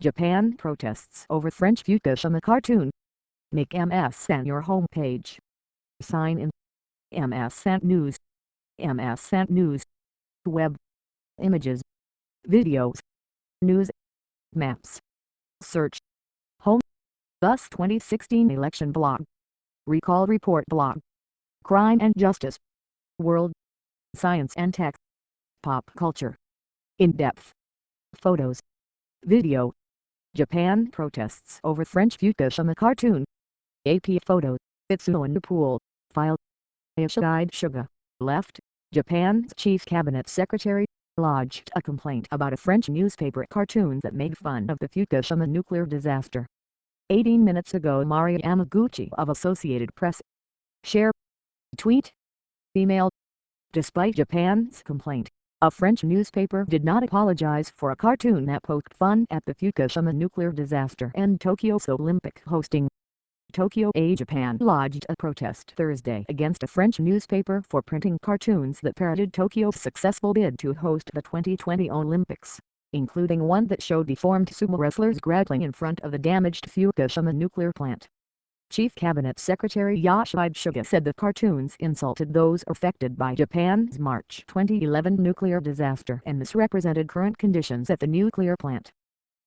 Japan protests over French Fukushima cartoon. Make MSN your homepage. Sign in. MSN News. MSN News. Web. Images. Videos. News. Maps. Search. Home. Thus 2016 election blog. Recall report blog. Crime and justice. World. Science and tech. Pop culture. In-depth. Photos. Video. Japan protests over French Fukushima cartoon. AP photo. Itsuo in the pool. File. Yoshihide Suga. Left. Japan's chief cabinet secretary lodged a complaint about a French newspaper cartoon that made fun of the Fukushima nuclear disaster. 18 minutes ago, Maria Yamaguchi of Associated Press. Share. Tweet. Email. Despite Japan's complaint, a French newspaper did not apologize for a cartoon that poked fun at the Fukushima nuclear disaster and Tokyo's Olympic hosting. Tokyo, Japan lodged a protest Thursday against a French newspaper for printing cartoons that parroted Tokyo's successful bid to host the 2020 Olympics, including one that showed deformed sumo wrestlers grappling in front of the damaged Fukushima nuclear plant. Chief Cabinet Secretary Yoshihide Suga said the cartoons insulted those affected by Japan's March 2011 nuclear disaster and misrepresented current conditions at the nuclear plant.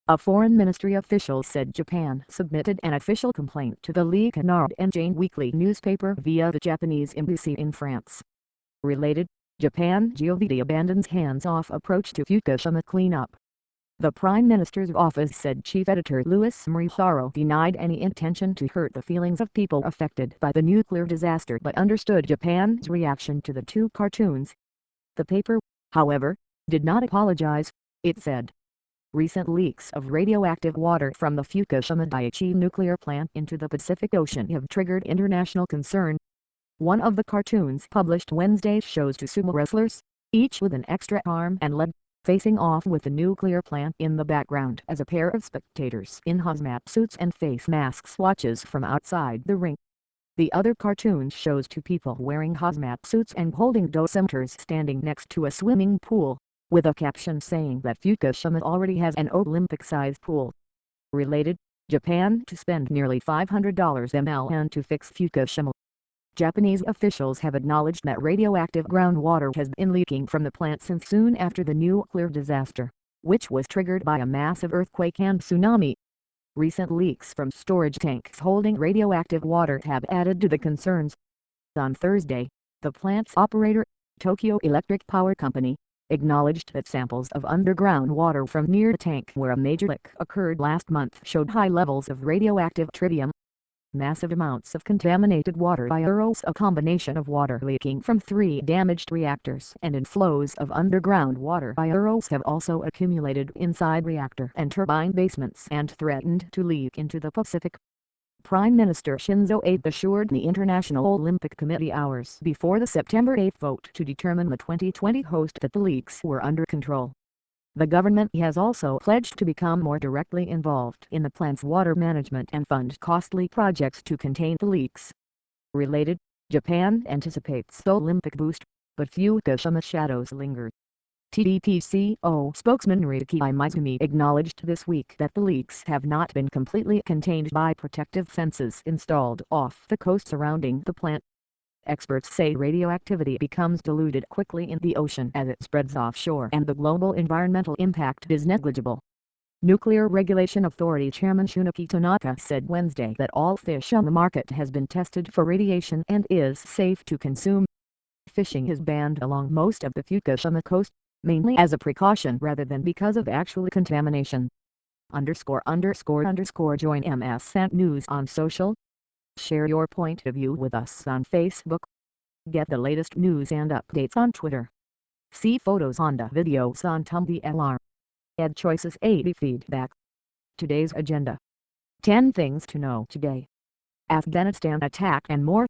A foreign ministry official said Japan submitted an official complaint to the Le Canard Enchaîné weekly newspaper via the Japanese embassy in France. Related, Japan Gioviti abandons hands-off approach to Fukushima cleanup. The Prime Minister's office said Chief Editor Luis Muriharo denied any intention to hurt the feelings of people affected by the nuclear disaster but understood Japan's reaction to the two cartoons. The paper, however, did not apologize, it said. Recent leaks of radioactive water from the Fukushima Daiichi nuclear plant into the Pacific Ocean have triggered international concern. One of the cartoons published Wednesday shows two sumo wrestlers, each with an extra arm and leg, facing off with the nuclear plant in the background as a pair of spectators in hazmat suits and face masks watches from outside the ring. The other cartoon shows two people wearing hazmat suits and holding dosimeters standing next to a swimming pool, with a caption saying that Fukushima already has an Olympic-sized pool. Related, Japan to spend nearly $500 million to fix Fukushima. Japanese officials have acknowledged that radioactive groundwater has been leaking from the plant since soon after the nuclear disaster, which was triggered by a massive earthquake and tsunami. Recent leaks from storage tanks holding radioactive water have added to the concerns. On Thursday, the plant's operator, Tokyo Electric Power Company, acknowledged that samples of underground water from near the tank where a major leak occurred last month showed high levels of radioactive tritium. Massive amounts of contaminated water arose, a combination of water leaking from 3 damaged reactors and inflows of underground water arose have also accumulated inside reactor and turbine basements and threatened to leak into the Pacific. Prime Minister Shinzo Abe assured the International Olympic Committee hours before the September 8 vote to determine the 2020 host that the leaks were under control. The government has also pledged to become more directly involved in the plant's water management and fund costly projects to contain the leaks. Related, Japan anticipates Olympic boost, but Fukushima shadows linger. TDPCO spokesman Ryuki Mizumi acknowledged this week that the leaks have not been completely contained by protective fences installed off the coast surrounding the plant. Experts say radioactivity becomes diluted quickly in the ocean as it spreads offshore and the global environmental impact is negligible. Nuclear Regulation Authority Chairman Shunichi Tanaka said Wednesday that all fish on the market has been tested for radiation and is safe to consume. Fishing is banned along most of the Fukushima coast, mainly as a precaution rather than because of actual contamination. ____ Join MSN News on social. Share your point of view with us on Facebook. Get the latest news and updates on Twitter. See photos and videos on Tumblr. Add choices 80 feedback. Today's agenda. 10 things to know today. Afghanistan attack and more.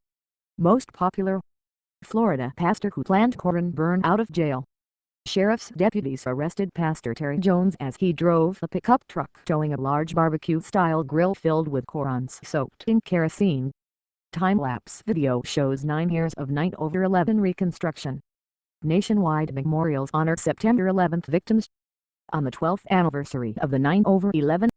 Most popular. Florida pastor who planned Koran burn out of jail. Sheriff's deputies arrested Pastor Terry Jones as he drove a pickup truck towing a large barbecue-style grill filled with Korans soaked in kerosene. Time-lapse video shows 9 years of 9/11 reconstruction. Nationwide memorials honor September 11 victims. On the 12th anniversary of the 9/11